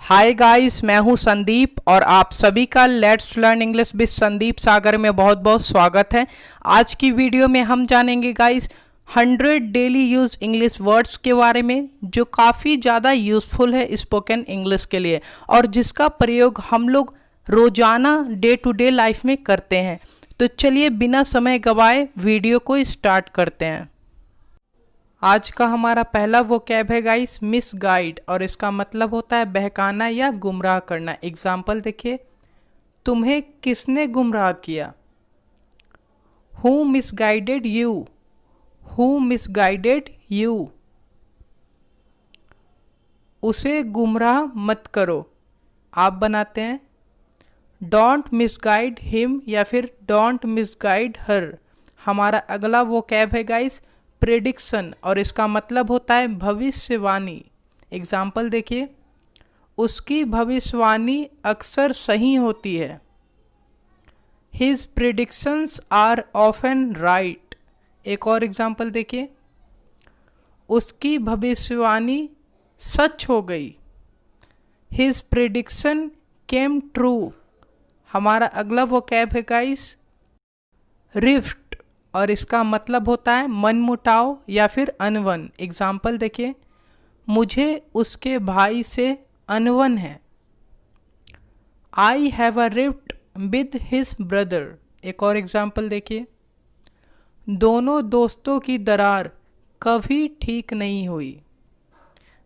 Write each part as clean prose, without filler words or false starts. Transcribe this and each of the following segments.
Hi guys, मैं हूं संदीप और आप सभी का let's learn English with Sandeep Sagar में बहुत बहुत स्वागत है। आज की वीडियो में हम जानेंगे guys 100 daily use English words के बारे में जो काफ़ी ज़्यादा यूज़फुल है स्पोकन इंग्लिश के लिए और जिसका प्रयोग हम लोग रोज़ाना डे टू डे लाइफ में करते हैं। तो चलिए बिना समय गवाए वीडियो को स्टार्ट करते हैं। आज का हमारा पहला वोकैब है गाइस मिसगाइड और इसका मतलब होता है बहकाना या गुमराह करना। एग्जाम्पल देखिए, तुम्हें किसने गुमराह किया? Who misguided you? Who misguided you? उसे गुमराह मत करो। आप बनाते हैं डोंट मिसगाइड हिम या फिर डोंट मिसगाइड हर। हमारा अगला वोकैब है गाइस प्रेडिक्शन और इसका मतलब होता है भविष्यवाणी। एग्जाम्पल देखिए, उसकी भविष्यवाणी अक्सर सही होती है। His predictions are often right. एक और एग्जाम्पल देखिए, उसकी भविष्यवाणी सच हो गई। His prediction came true. हमारा अगला वोकैब है गाइस रिफ्ट और इसका मतलब होता है मनमुटाव या फिर अनबन। एग्जाम्पल देखिए, मुझे उसके भाई से अनबन है। I have a rift with his brother. एक और एग्जाम्पल देखिए, दोनों दोस्तों की दरार कभी ठीक नहीं हुई।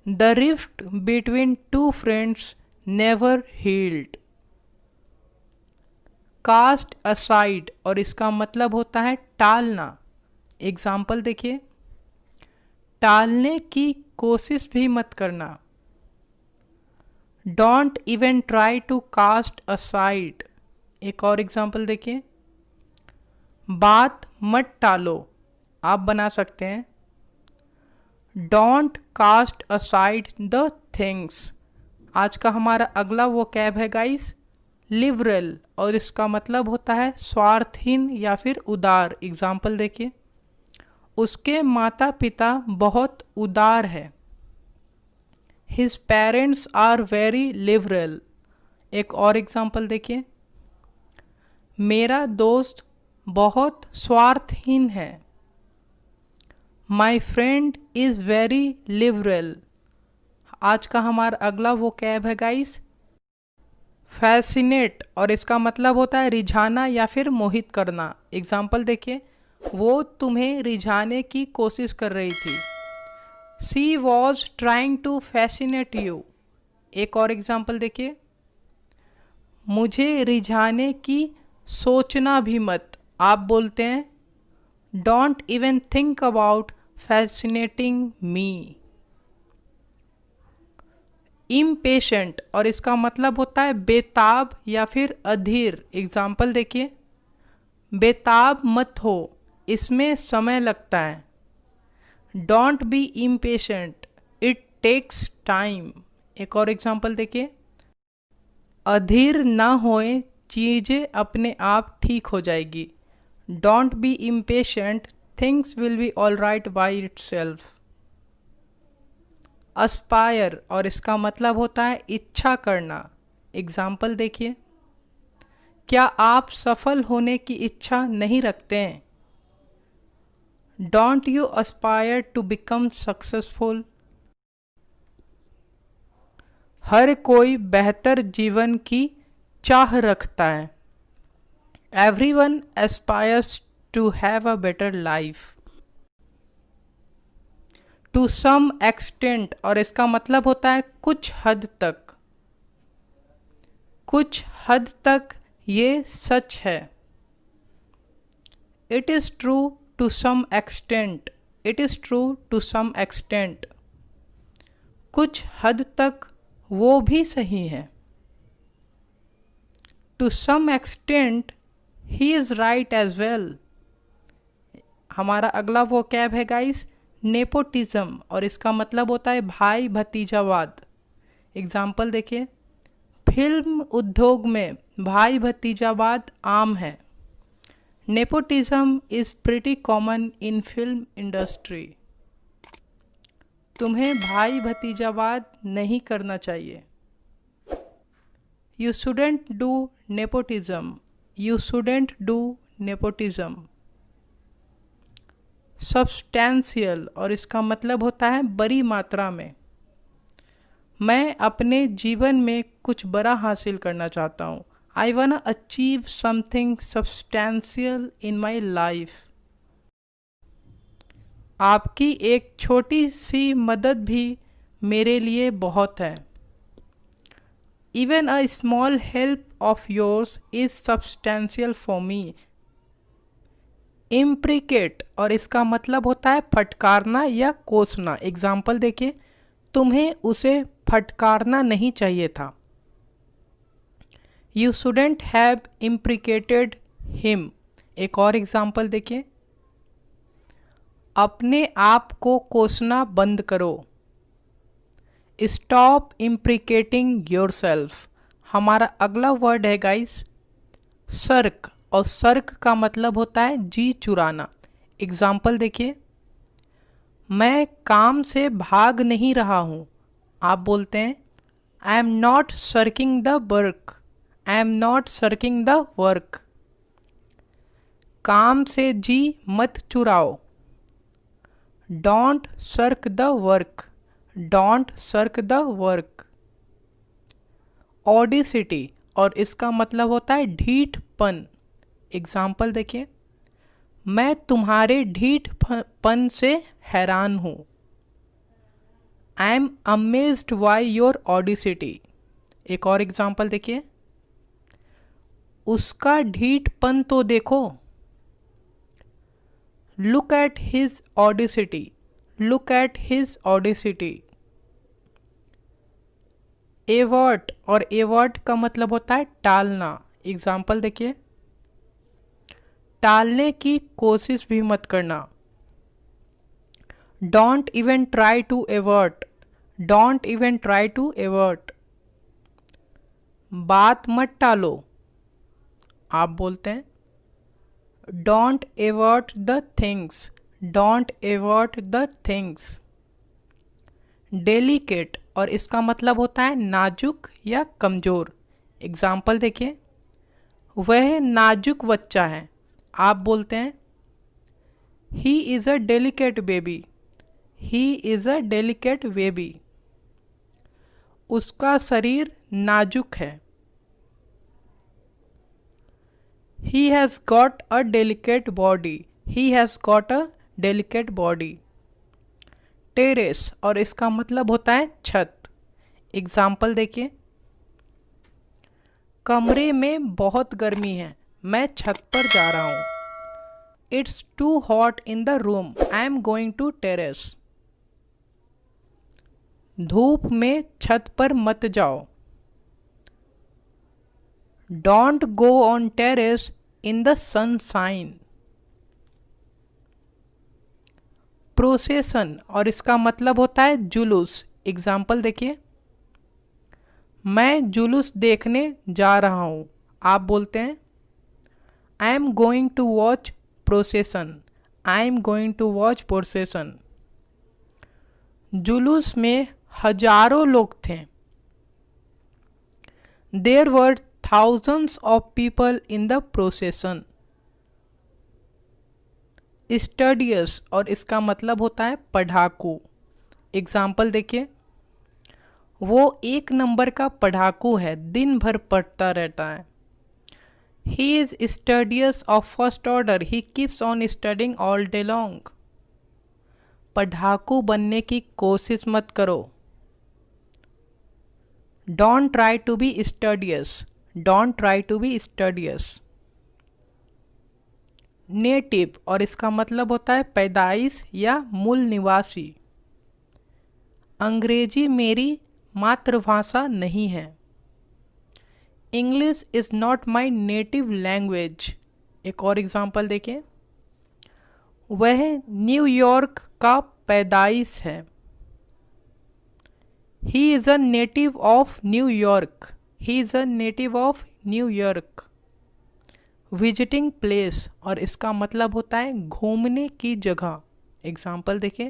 The rift between two friends never healed. Cast aside और इसका मतलब होता है टालना। एग्जाम्पल देखिए, टालने की कोशिश भी मत करना। Don't even try to cast aside. एक और एग्जाम्पल देखिए, बात मत टालो। आप बना सकते हैं don't cast aside the things. आज का हमारा अगला वोकैब है गाइस लिबरल और इसका मतलब होता है स्वार्थहीन या फिर उदार। एग्जाम्पल देखिए, उसके माता पिता बहुत उदार है। His parents are very liberal. एक और एग्जाम्पल देखिए, मेरा दोस्त बहुत स्वार्थहीन है। My friend is very liberal. आज का हमारा अगला वोकैब है गाइस फैसिनेट और इसका मतलब होता है रिझाना या फिर मोहित करना। एग्जाम्पल देखिए, वो तुम्हें रिझाने की कोशिश कर रही थी। She was trying to fascinate you. एक और एग्जाम्पल देखिए, मुझे रिझाने की सोचना भी मत। आप बोलते हैं don't even think about fascinating me. Impatient और इसका मतलब होता है बेताब या फिर अधीर। एग्जाम्पल देखिए, बेताब मत हो, इसमें समय लगता है। Don't be impatient, it takes time. एक और एग्जाम्पल देखिए, अधीर ना होए, चीज़ें अपने आप ठीक हो जाएगी। Don't be impatient, things will be all right by itself. Aspire और इसका मतलब होता है इच्छा करना। एग्जाम्पल देखिए, क्या आप सफल होने की इच्छा नहीं रखते हैं? Don't you aspire to become successful. हर कोई बेहतर जीवन की चाह रखता है। Everyone aspires to have a better life. To some extent और इसका मतलब होता है कुछ हद तक। कुछ हद तक ये सच है। It is true to some extent. It is true to some extent. कुछ हद तक वो भी सही है। To some extent he is right as well. हमारा अगला वोकैब है गाइस नेपोटिज्म और इसका मतलब होता है भाई भतीजावाद। एग्जाम्पल देखिए, फिल्म उद्योग में भाई भतीजावाद आम है। Nepotism is pretty common in film industry. तुम्हें भाई भतीजावाद नहीं करना चाहिए। You shouldn't do nepotism, you shouldn't do nepotism. Substantial और इसका मतलब होता है बड़ी मात्रा में। मैं अपने जीवन में कुछ बड़ा हासिल करना चाहता हूँ। I want to achieve something substantial in my life. आपकी एक छोटी सी मदद भी मेरे लिए बहुत है। Even a small help of yours is substantial for me. Imprecate और इसका मतलब होता है फटकारना या कोसना। एग्जाम्पल देखिए, तुम्हें उसे फटकारना नहीं चाहिए था। You shouldn't have imprecated him. एक और एग्जाम्पल देखिए, अपने आप को कोसना बंद करो। Stop imprecating yourself. हमारा अगला वर्ड है गाइस सर्क, और सर्क का मतलब होता है जी चुराना। एग्जाम्पल देखिए, मैं काम से भाग नहीं रहा हूँ। आप बोलते हैं I am not shirking the work, I am not shirking the work. काम से जी मत चुराओ। Don't shirk the work, don't shirk the work. Audacity और इसका मतलब होता है ढीठपन। एग्जाम्पल देखिए, मैं तुम्हारे ढीठपन से हैरान हूँ। I am amazed by your audacity. एक और एग्जाम्पल देखिए, उसका ढीठपन तो देखो। Look at his audacity, look at his audacity. Avert और एवर्ट का मतलब होता है टालना। एग्जाम्पल देखिए, टालने की कोशिश भी मत करना। Don't even try to avert, don't even try to avert. बात मत टालो। आप बोलते हैं don't avert the things, don't avert the things. Delicate और इसका मतलब होता है नाजुक या कमज़ोर। एग्जाम्पल देखिए, वह नाजुक बच्चा है। आप बोलते हैं he is a delicate baby, he is a delicate baby. उसका शरीर नाजुक है। He has got a delicate body, he has got a delicate body. Terrace और इसका मतलब होता है छत। एग्जाम्पल देखिए, कमरे में बहुत गर्मी है, मैं छत पर जा रहा हूँ। It's too hot in the room, I am going to terrace. धूप में छत पर मत जाओ। Don't go on terrace in the sunshine. Procession और इसका मतलब होता है जुलूस। एग्जाम्पल देखिए, मैं जुलूस देखने जा रहा हूँ। आप बोलते हैं I am going to watch procession, I am going to watch procession. जुलूस में हजारों लोग थे। There were thousands of people in the procession। Studious और इसका मतलब होता है पढ़ाकू। एग्जाम्पल देखिए, वो एक नंबर का पढ़ाकू है, दिन भर पढ़ता रहता है। He is studious of first order, he keeps on studying all day long. पढ़ाकू बनने की कोशिश मत करो। Don't try to be studious, don't try to be studious. Native और इसका मतलब होता है पैदाइश या मूल निवासी। अंग्रेजी मेरी मातृभाषा नहीं है। English is not my native language. एक और एग्जाम्पल देखें, वह न्यूयॉर्क का पैदाइश है। He is a native of New York, he is a native of New York. Visiting place और इसका मतलब होता है घूमने की जगह। एग्जाम्पल देखें,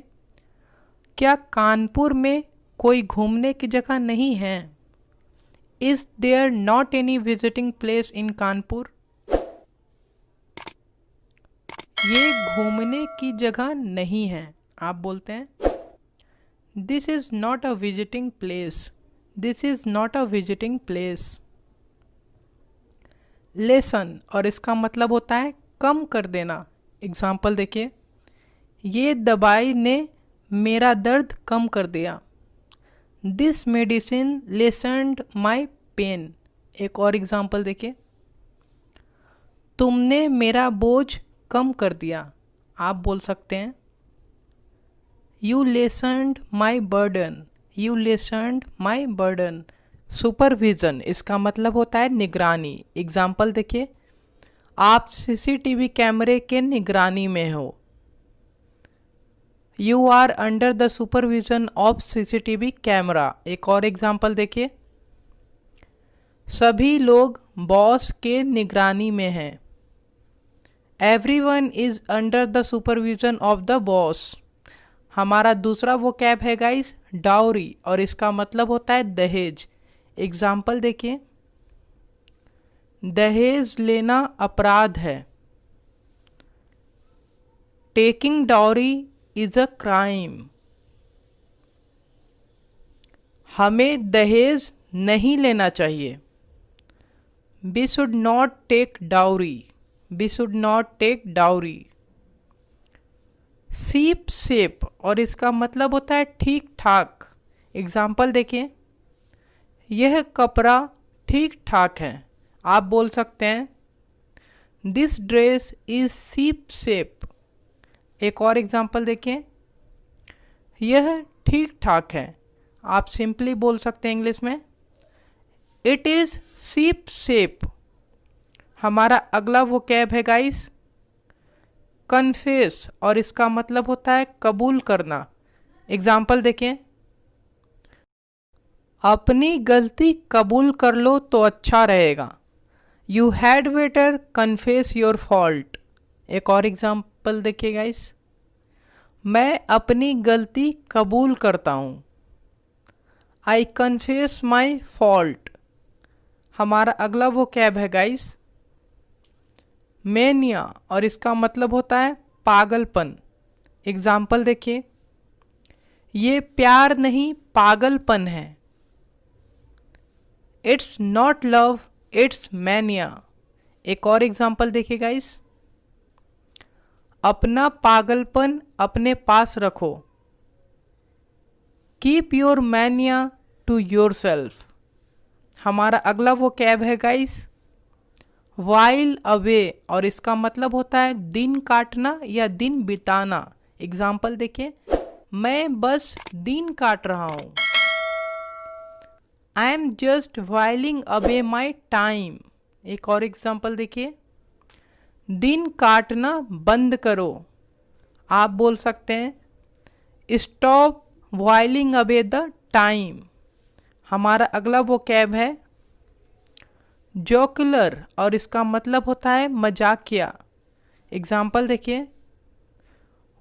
क्या कानपुर में कोई घूमने की जगह नहीं है? Is there not any visiting place in Kanpur? ये घूमने की जगह नहीं है। आप बोलते हैं this is not a visiting place, this is not a visiting place. Lesson और इसका मतलब होता है कम कर देना। एग्जाम्पल देखिए, ये दवाई ने मेरा दर्द कम कर दिया। This medicine lessened my pain. एक और एग्जाम्पल देखिए, तुमने मेरा बोझ कम कर दिया। आप बोल सकते हैं you lessened my burden, you lessened my burden. Supervision इसका मतलब होता है निगरानी। एग्जाम्पल देखिए, आप सीसीटीवी कैमरे के निगरानी में हो। You are under the supervision of CCTV camera. एक और एग्जाम्पल देखिए, सभी लोग बॉस के निगरानी में हैं। Everyone is under the supervision of the boss. हमारा दूसरा वो कैब है गाइस डाउरी और इसका मतलब होता है दहेज। एग्जाम्पल देखिए, दहेज लेना अपराध है। Taking dowry is a crime. हमें दहेज नहीं लेना चाहिए। We should not take dowry, we should not take dowry. सीप सेप और इसका मतलब होता है ठीक ठाक। एग्जाम्पल देखिए, यह कपड़ा ठीक ठाक है। आप बोल सकते हैं दिस ड्रेस इज सीप सेप। एक और एग्जाम्पल देखिए, यह ठीक ठाक है। आप सिंपली बोल सकते हैं इंग्लिश में इट इज़ सीप सेप। हमारा अगला वो कैब है गाइस कन्फेस और इसका मतलब होता है कबूल करना। एग्जाम्पल देखें, अपनी गलती कबूल कर लो तो अच्छा रहेगा। You had better confess your fault. एक और एग्जाम्पल देखिए गाइस, मैं अपनी गलती कबूल करता हूँ। I confess my fault. हमारा अगला वो कैब है गाइस मेनिया और इसका मतलब होता है पागलपन। एग्जाम्पल देखिए, ये प्यार नहीं पागलपन है। It's not love it's mania. एक और एग्जाम्पल देखिए गाइस, अपना पागलपन अपने पास रखो। Keep your mania to yourself. हमारा अगला वो कैब है गाइस वाइल अवे और इसका मतलब होता है दिन काटना या दिन बिताना। एग्जाम्पल देखिए, मैं बस दिन काट रहा हूँ। I am just oiling away my time. एक और एग्जाम्पल देखिए, दिन काटना बंद करो। आप बोल सकते हैं stop oiling away the time. हमारा अगला वो कैब है जोकुलर और इसका मतलब होता है मजाकिया। एग्जाम्पल देखिए,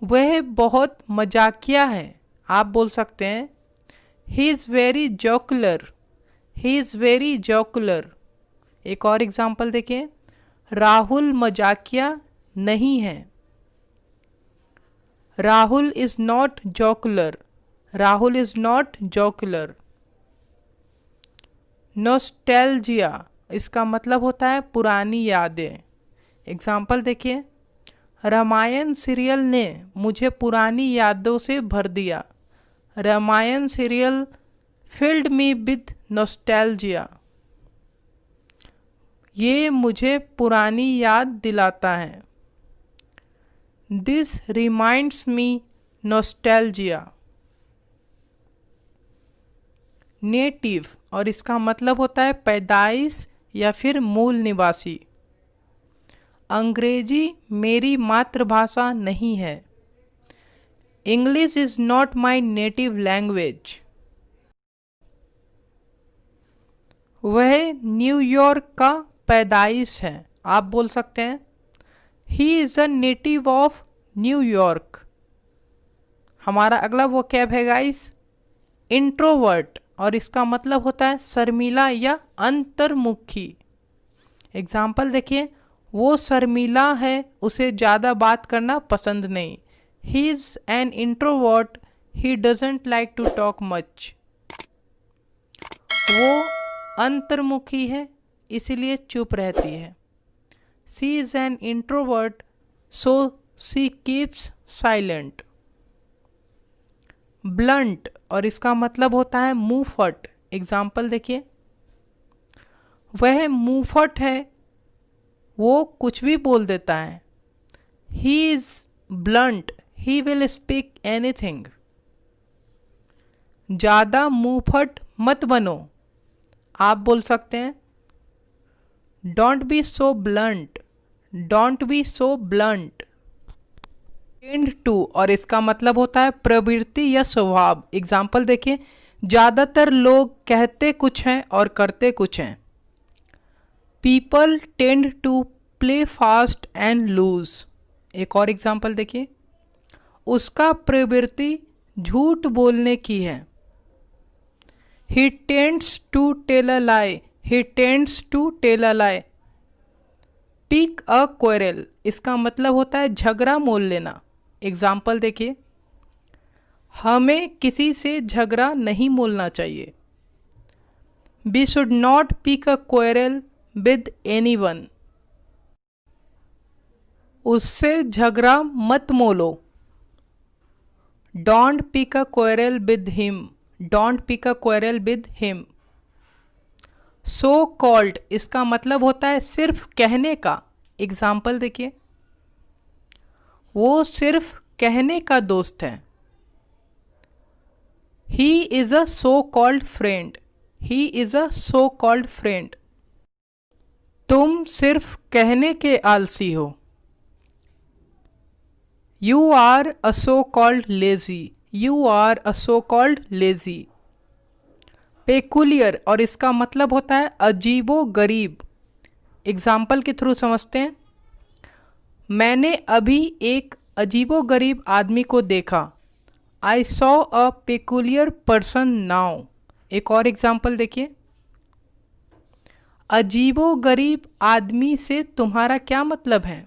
वह बहुत मजाकिया है। आप बोल सकते हैं he is very jocular, he is very jocular. एक और एग्जाम्पल देखिए, राहुल मजाकिया नहीं है। Rahul is not jocular, Rahul is not jocular. Nostalgia इसका मतलब होता है पुरानी यादें। एग्जाम्पल देखिए, रामायण सीरियल ने मुझे पुरानी यादों से भर दिया। Ramayan serial filled me with nostalgia. ये मुझे पुरानी याद दिलाता है। This reminds me nostalgia. Native और इसका मतलब होता है पैदाइश या फिर मूल निवासी। अंग्रेजी मेरी मातृभाषा नहीं है। English is not my native language. वह न्यूयॉर्क का पैदाइश है। आप बोल सकते हैं he is a native of New York. हमारा अगला वो कैब है गाइस इंट्रोवर्ट और इसका मतलब होता है शर्मीला या अंतर्मुखी। एग्जाम्पल देखिए, वो शर्मीला है, उसे ज़्यादा बात करना पसंद नहीं। He is an introvert, he doesn't like to talk much. वो अंतर्मुखी है, इसीलिए चुप रहती है। She is an introvert, so she keeps silent. Blunt और इसका मतलब होता है मुंहफट। एग्जाम्पल देखिए, वह मुंहफट है, वो कुछ भी बोल देता है। He is blunt, he will speak anything. ज़्यादा मुंहफट मत बनो, आप बोल सकते हैं don't be so blunt, don't be so blunt. Tend to और इसका मतलब होता है प्रवृत्ति या स्वभाव। एग्जाम्पल देखिए, ज़्यादातर लोग कहते कुछ हैं और करते कुछ हैं। People tend to play fast and loose. एक और एग्जाम्पल देखिए, उसका प्रवृत्ति झूठ बोलने की है। He tends to tell a lie, he tends to tell a lie. Pick a quarrel, इसका मतलब होता है झगड़ा मोल लेना। एग्जाम्पल देखिए, हमें किसी से झगड़ा नहीं मोलना चाहिए। We should not pick a quarrel with anyone. उससे झगड़ा मत मोलो। Don't pick a quarrel with him, don't pick a quarrel with him. So called, इसका मतलब होता है सिर्फ कहने का। एग्जाम्पल देखिए, वो सिर्फ कहने का दोस्त है। He is a so called friend, he is a so called friend. तुम सिर्फ कहने के आलसी हो। You are a so called lazy, you are a so called lazy. Peculiar और इसका मतलब होता है अजीबो गरीब। एग्जाम्पल के थ्रू समझते हैं। मैंने अभी एक अजीबो गरीब आदमी को देखा। I saw a peculiar person now. एक और एग्जाम्पल देखिए, अजीबो गरीब आदमी से तुम्हारा क्या मतलब है।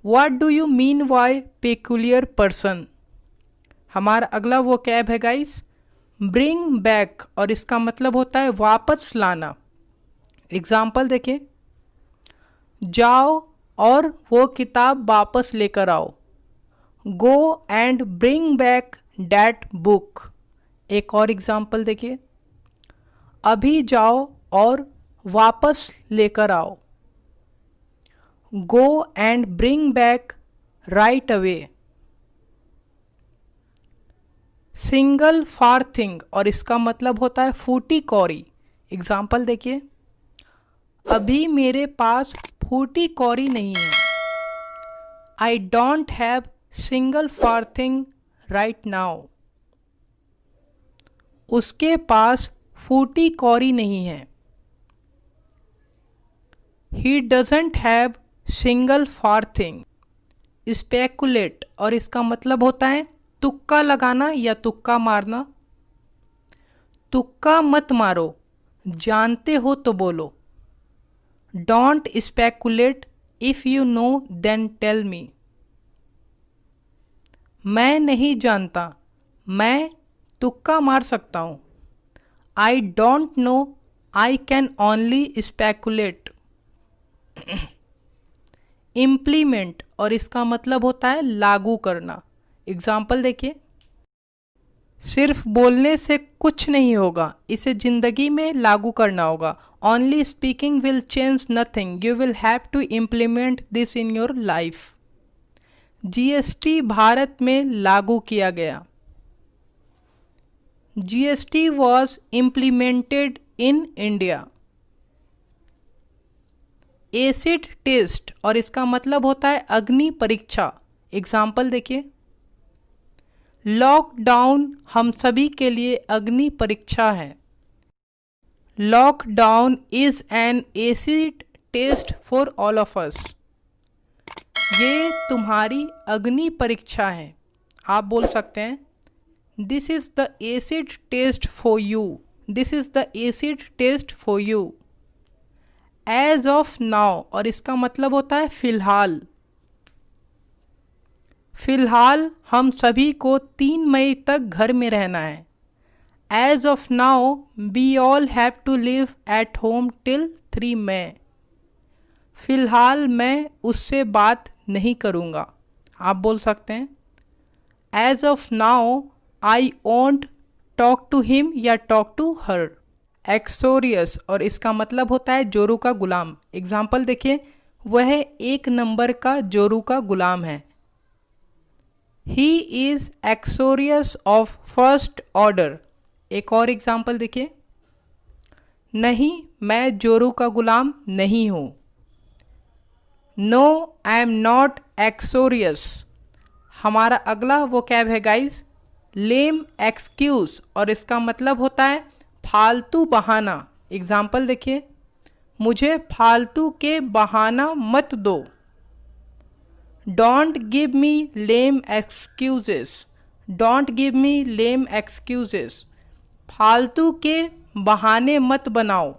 What do you mean by peculiar person. हमारा अगला वो कैब है गाइस, ब्रिंग बैक और इसका मतलब होता है वापस लाना। एग्जाम्पल देखिए, जाओ और वो किताब वापस लेकर आओ। Go and bring back that book. एक और एग्जाम्पल देखिए, अभी जाओ और वापस लेकर आओ। Go and bring back right away. Single for thing और इसका मतलब होता है फूटी कौड़ी। एग्जाम्पल देखिए, अभी मेरे पास फूटी कौड़ी नहीं है। I don't have single for thing right now. उसके पास फूटी कौड़ी नहीं है। He doesn't have single for thing. Speculate और इसका मतलब होता है तुक्का लगाना या तुक्का मारना। तुक्का मत मारो, जानते हो तो बोलो। Don't speculate, if you know then tell me. मैं नहीं जानता, मैं तुक्का मार सकता हूँ। I don't know, I can only speculate. Implement और इसका मतलब होता है लागू करना। एग्जाम्पल देखिए, सिर्फ बोलने से कुछ नहीं होगा, इसे जिंदगी में लागू करना होगा। Only speaking will change nothing, you will have to implement this in your life. GST Bharat में लागू किया गया। GST was implemented in India. Acid test और इसका मतलब होता है अग्नि परीक्षा। एग्जाम्पल देखिए, लॉकडाउन हम सभी के लिए अग्नि परीक्षा है। Lockdown is an acid test for all of us. ये तुम्हारी अग्नि परीक्षा है। आप बोल सकते हैं this is the acid test for you. This is the acid test for you. As of now, और इसका मतलब होता है फिलहाल। फिलहाल हम सभी को 3 मई तक घर में रहना है। As of now we all have to live at home till 3 मई। फिलहाल मैं उससे बात नहीं करूँगा। आप बोल सकते हैं as of now I won't talk to him या टॉक टू हर। एक्सोरियस, और इसका मतलब होता है जोरू का गुलाम। एग्जाम्पल देखिए, वह 1 नंबर का जोरू का गुलाम है। He is एक्सोरियस of first order. एक और एग्जाम्पल देखिए, नहीं मैं जोरू का गुलाम नहीं हूँ। No I am not uxorious. हमारा अगला वो कैब है गाइस लेम एक्सक्यूज, और इसका मतलब होता है फालतू बहाना। एग्जाम्पल देखिए, मुझे फालतू के बहाना मत दो। Don't give me lame excuses. Don't give me lame excuses. फालतू के बहाने मत बनाओ।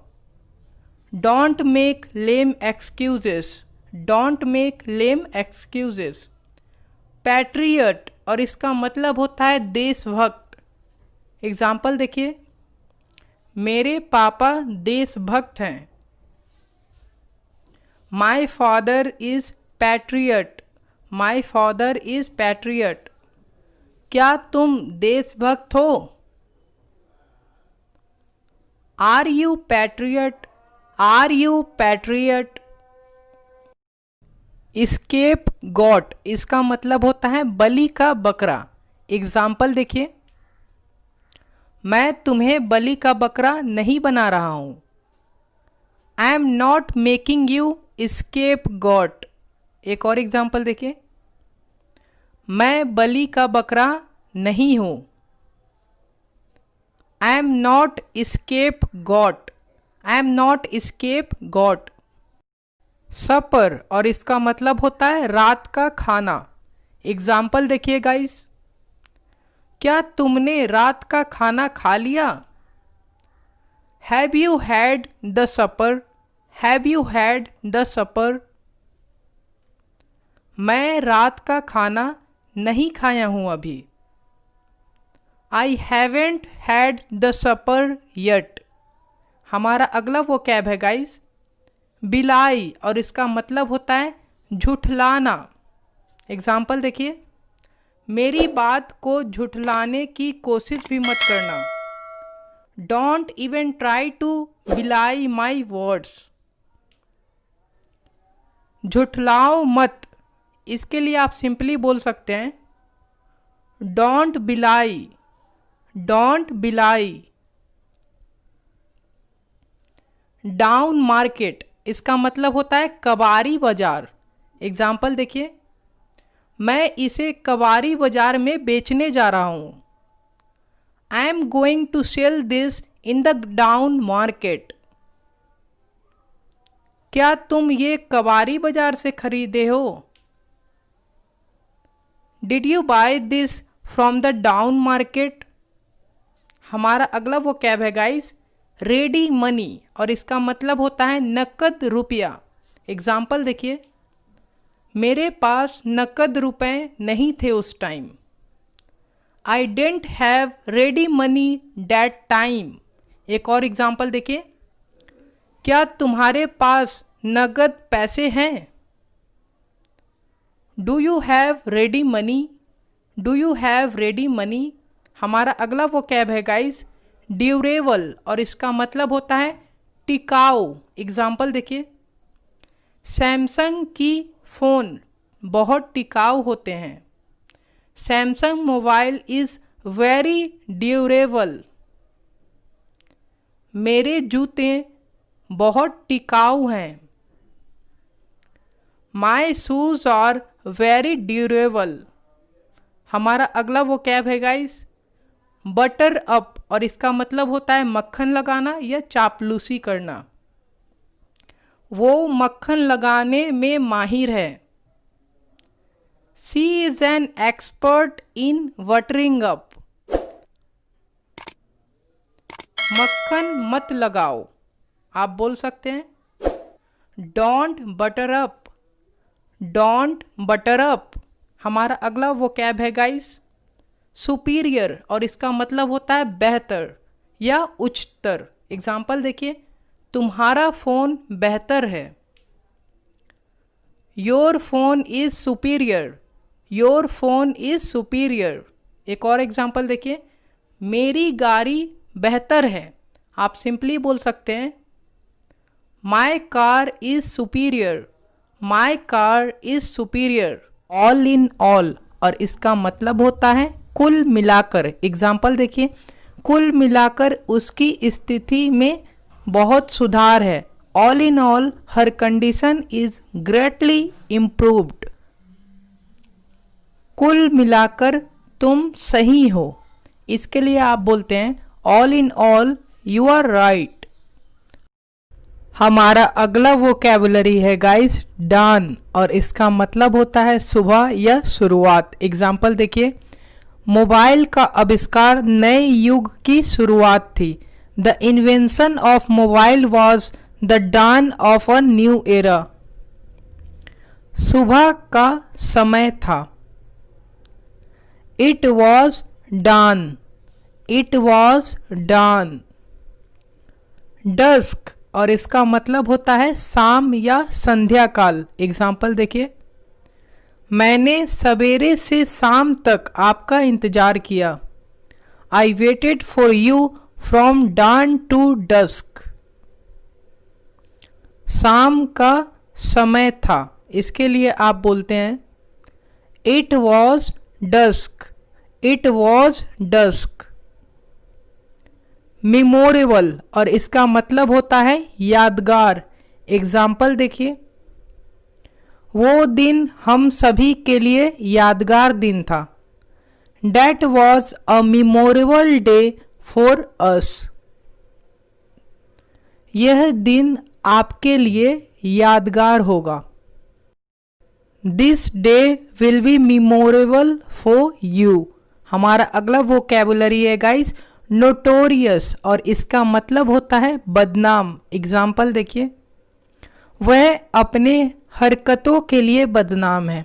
Don't make lame excuses. Don't make lame excuses. Patriot, और इसका मतलब होता है देशभक्त। एग्जाम्पल देखिए, मेरे पापा देशभक्त हैं। My father is patriot. My father is patriot. क्या तुम देशभक्त हो? Are you patriot? Are you patriot? Scapegoat, इसका मतलब होता है बलि का बकरा। एग्जाम्पल देखिए, मैं तुम्हें बलि का बकरा नहीं बना रहा हूं। I am not making you scapegoat. एक और एग्जाम्पल देखिए, मैं बलि का बकरा नहीं हूं। I am not scapegoat. I am not scapegoat. Supper, और इसका मतलब होता है रात का खाना। एग्जाम्पल देखिए गाइस, क्या तुमने रात का खाना खा लिया? Have you had the supper? Have you had the supper? मैं रात का खाना नहीं खाया हूं अभी। I haven't had the supper yet. हमारा अगला वो कैब है गाइस बिलाई, और इसका मतलब होता है झुठलाना। एग्जाम्पल देखिए, मेरी बात को झुठलाने की कोशिश भी मत करना। डोंट इवन ट्राई टू बिलाई माई वर्ड्स। झुठलाओ मत, इसके लिए आप सिंपली बोल सकते हैं डोंट बिलाई। डोंट बिलाई। डाउन मार्केट, इसका मतलब होता है कबाड़ी बाजार। एग्जाम्पल देखिए, मैं इसे कबाड़ी बाजार में बेचने जा रहा हूँ। I am going to sell this in the down market. क्या तुम ये कबाड़ी बाजार से खरीदे हो? Did you buy this from the down market? हमारा अगला वो कैब है गाइस रेडी मनी, और इसका मतलब होता है नकद रुपया। एग्जाम्पल देखिए, मेरे पास नकद रुपए नहीं थे उस time. I didn't have ready money that time. एक और एग्जाम्पल देखिए, क्या तुम्हारे पास नगद पैसे हैं? Do you have ready money? Do you have ready money? हमारा अगला वो कैब है गाइस ड्यूरेबल, और इसका मतलब होता है टिकाऊ। एग्जाम्पल देखिए, सैमसंग की फ़ोन बहुत टिकाऊ होते हैं। Samsung mobile is very durable. मेरे जूते बहुत टिकाऊ हैं। My shoes are very durable. हमारा अगला वो कैब है गाइस बटर अप, और इसका मतलब होता है मक्खन लगाना या चापलूसी करना। वो मक्खन लगाने में माहिर है। She is an expert in buttering up. मक्खन मत लगाओ, आप बोल सकते हैं don't butter up, don't butter up. हमारा अगला वो कैब है गाइस सुपीरियर, और इसका मतलब होता है बेहतर या उच्चतर। एग्जाम्पल देखिए, तुम्हारा फ़ोन बेहतर है, your phone is superior, your phone is superior. एक और एग्जाम्पल देखिए, मेरी गाड़ी बेहतर है, आप सिंपली बोल सकते हैं my car is superior, my car is superior. All in all, और इसका मतलब होता है कुल मिलाकर। एग्जाम्पल देखिए, कुल मिलाकर उसकी स्थिति में बहुत सुधार है। All in all her condition is greatly improved. कुल मिलाकर तुम सही हो, इसके लिए आप बोलते हैं all in all you are right. हमारा अगला वोकैबुलरी है गाइस डान, और इसका मतलब होता है सुबह या शुरुआत। एग्जाम्पल देखिए, मोबाइल का आविष्कार नए युग की शुरुआत थी। The invention of mobile was the dawn of a new era. सुबह का समय था, it was dawn, it was dawn. Dusk, और इसका मतलब होता है शाम या संध्या काल। एग्जाम्पल देखिए, मैंने सवेरे से शाम तक आपका इंतजार किया। I waited for you from dawn to dusk. शाम का समय था, इसके लिए आप बोलते हैं it was dusk, it was dusk. Memorable, और इसका मतलब होता है यादगार। एग्जाम्पल देखिए, वो दिन हम सभी के लिए यादगार दिन था। That was a memorable day for us. यह दिन आपके लिए यादगार होगा। This day will be memorable for you. हमारा अगला वोकैबुलरी है गाइस नोटोरियस, और इसका मतलब होता है बदनाम। एग्जाम्पल देखिए, वह अपने हरकतों के लिए बदनाम है।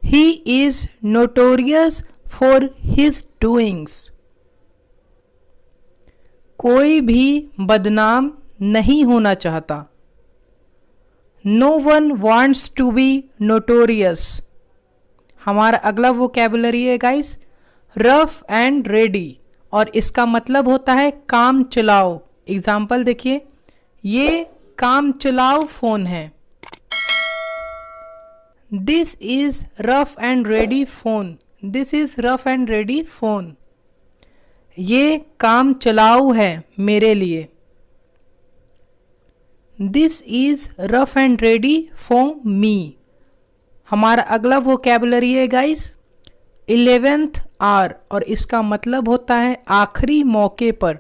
He is notorious for his doings. कोई भी बदनाम नहीं होना चाहता। No one wants to be notorious. हमारा अगला वोकैबुलरी है गाइस रफ एंड रेडी, और इसका मतलब होता है काम चलाओ। एग्जाम्पल देखिए, ये काम चलाओ फोन है। This is rough and ready phone, this is rough and ready phone. ये काम चलाऊ है मेरे लिए। This is rough and ready for me. हमारा अगला वोकैबुलरी है गाइस 11th आवर, और इसका मतलब होता है आखिरी मौके पर।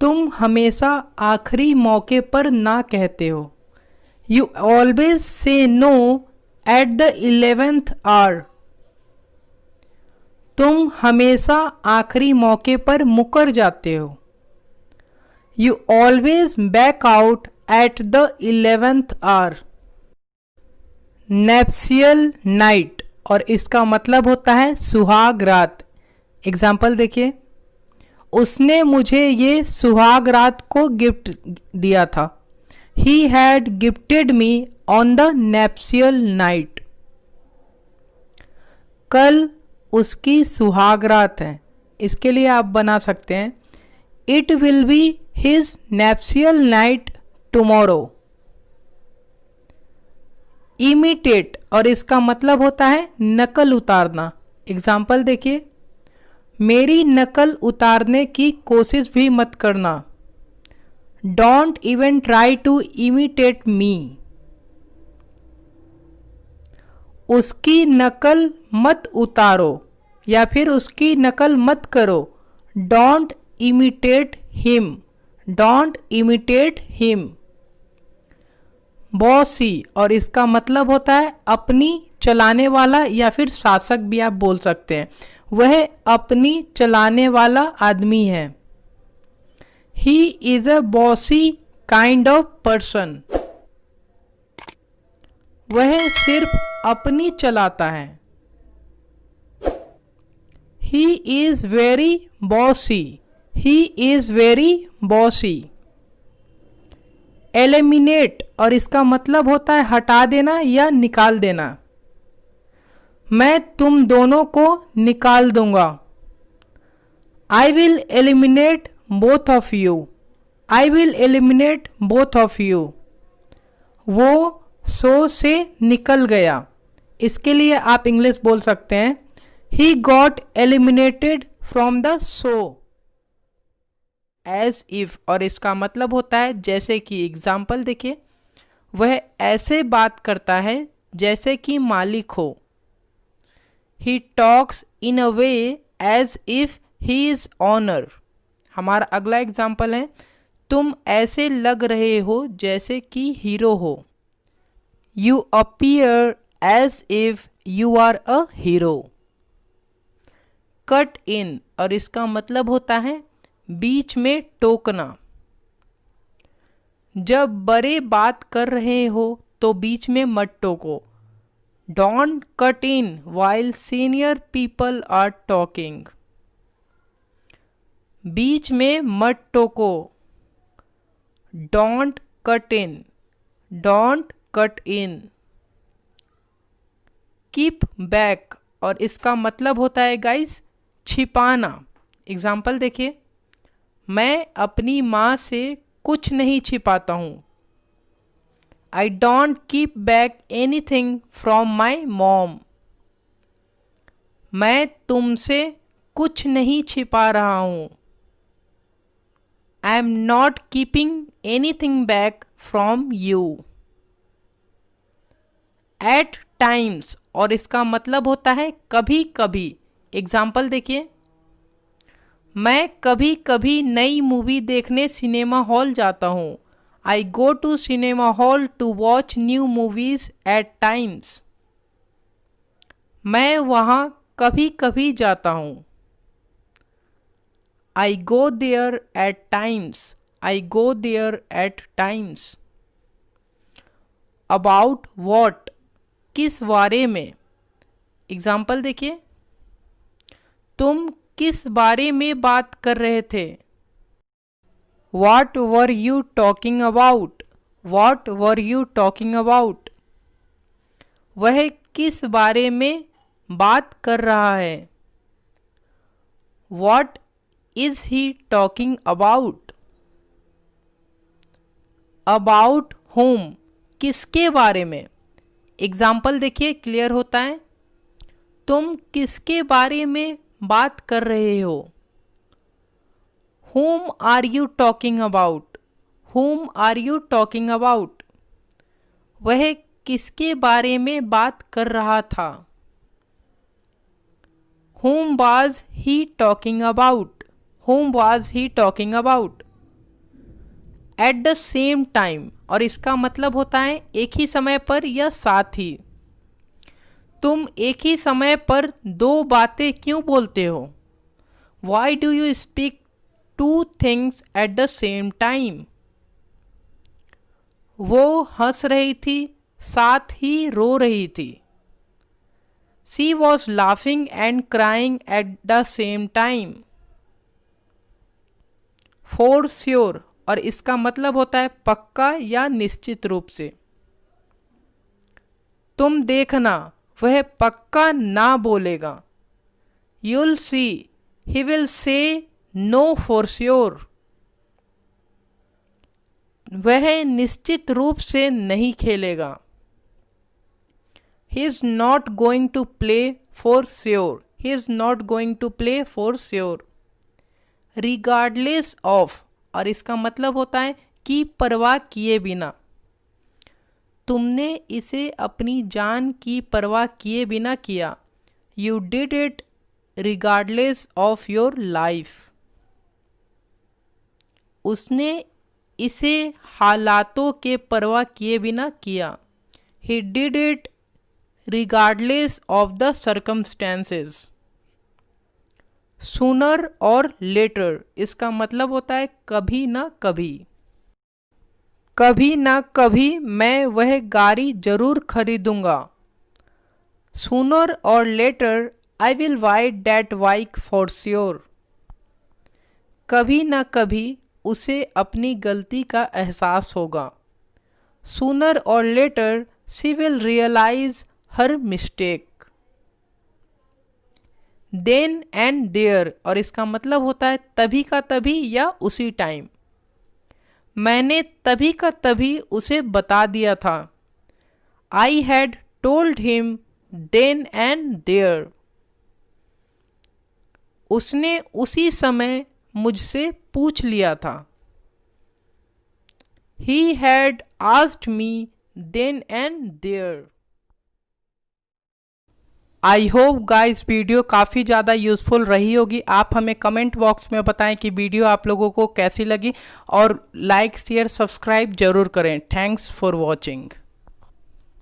तुम हमेशा आखिरी मौके पर ना कहते हो। You always say no at the 11th hour. तुम हमेशा आखिरी मौके पर मुकर जाते हो। You always back out at the 11th hour. Nuptial night, और इसका मतलब होता है सुहाग रात। एग्जाम्पल देखिए, उसने मुझे ये सुहाग रात को गिफ्ट दिया था। He had gifted me on the nuptial night. कल उसकी सुहाग रात है, इसके लिए आप बना सकते हैं it will be his nuptial night tomorrow. Imitate, और इसका मतलब होता है नकल उतारना। एग्जाम्पल देखिए, मेरी नकल उतारने की कोशिश भी मत करना। Don't even try to imitate me. उसकी नकल मत उतारो या फिर उसकी नकल मत करो। Don't imitate him, don't imitate him. Bossy, और इसका मतलब होता है अपनी चलाने वाला या फिर शासक भी आप बोल सकते हैं। वह अपनी चलाने वाला आदमी है। He is a bossy kind of person. वह सिर्फ अपनी चलाता है। He is very bossy. He is very bossy. Eliminate और इसका मतलब होता है हटा देना या निकाल देना। मैं तुम दोनों को निकाल दूंगा। I will eliminate both of you. I will eliminate both of you. वो शो से निकल गया। इसके लिए आप इंग्लिश बोल सकते हैं he got eliminated from the show. As if और इसका मतलब होता है जैसे कि। एग्जाम्पल देखिए, वह ऐसे बात करता है जैसे कि मालिक हो। He talks in a way as if he is owner. हमारा अगला एग्जाम्पल है तुम ऐसे लग रहे हो जैसे कि हीरो हो। You appear as if you are a hero. Cut in और इसका मतलब होता है बीच में टोकना। जब बड़े बात कर रहे हो तो बीच में मत टोको। Don't cut in while senior people are talking. बीच में मत टोको। Don't cut in. Don't cut in. Keep back और इसका मतलब होता है गाइस छिपाना। एग्जाम्पल देखिए, मैं अपनी माँ से कुछ नहीं छिपाता हूँ। I don't keep back anything from my mom. मैं तुमसे कुछ नहीं छिपा रहा हूँ। I am not keeping anything back from you. At times और इसका मतलब होता है कभी कभी। एग्जाम्पल देखिए, मैं कभी कभी नई मूवी देखने सिनेमा हॉल जाता हूँ। I go to cinema hall to watch new movies at times. मैं वहाँ कभी कभी जाता हूँ। I go there at times. I go there at times. About what किस बारे में। एग्जाम्पल देखिए, तुम किस बारे में बात कर रहे थे। What were you talking about? What were you talking about? वह किस बारे में बात कर रहा है। What is he talking about? About whom किसके बारे में। एग्जाम्पल देखिए क्लियर होता है, तुम किसके बारे में बात कर रहे हो। Whom are you talking about? Whom are you talking about? वह किसके बारे में बात कर रहा था। Whom was he talking about? Whom was he talking about? At the same time और इसका मतलब होता है एक ही समय पर या साथ ही। तुम एक ही समय पर दो बातें क्यों बोलते हो। Why do you speak two things at the same time? वो हंस रही थी साथ ही रो रही थी। She was laughing and crying at the same time. For sure और इसका मतलब होता है पक्का या निश्चित रूप से। तुम देखना वह पक्का ना बोलेगा। You'll see he will say no for sure. वह निश्चित रूप से नहीं खेलेगा। He is not going to play for sure. He is not going to play for sure. Regardless of और इसका मतलब होता है कि परवाह किए बिना। तुमने इसे अपनी जान की परवाह किए बिना किया। You did it regardless of your life. उसने इसे हालातों के परवाह किए बिना किया। He did it regardless of the circumstances. Sooner or letter इसका मतलब होता है कभी ना कभी। कभी ना कभी मैं वह गाड़ी जरूर खरीदूंगा। Sooner or later I will buy that bike for sure. कभी ना कभी उसे अपनी गलती का एहसास होगा। Sooner or later she will realise her mistake. Then and there और इसका मतलब होता है तभी का तभी या उसी टाइम। मैंने तभी का तभी उसे बता दिया था। I had told him then and there. उसने उसी समय मुझसे पूछ लिया था। He had asked me then and there. I hope guys video काफ़ी ज़्यादा यूज़फुल रही होगी। आप हमें कमेंट बॉक्स में बताएं कि वीडियो आप लोगों को कैसी लगी और लाइक शेयर सब्सक्राइब जरूर करें। Thanks for watching.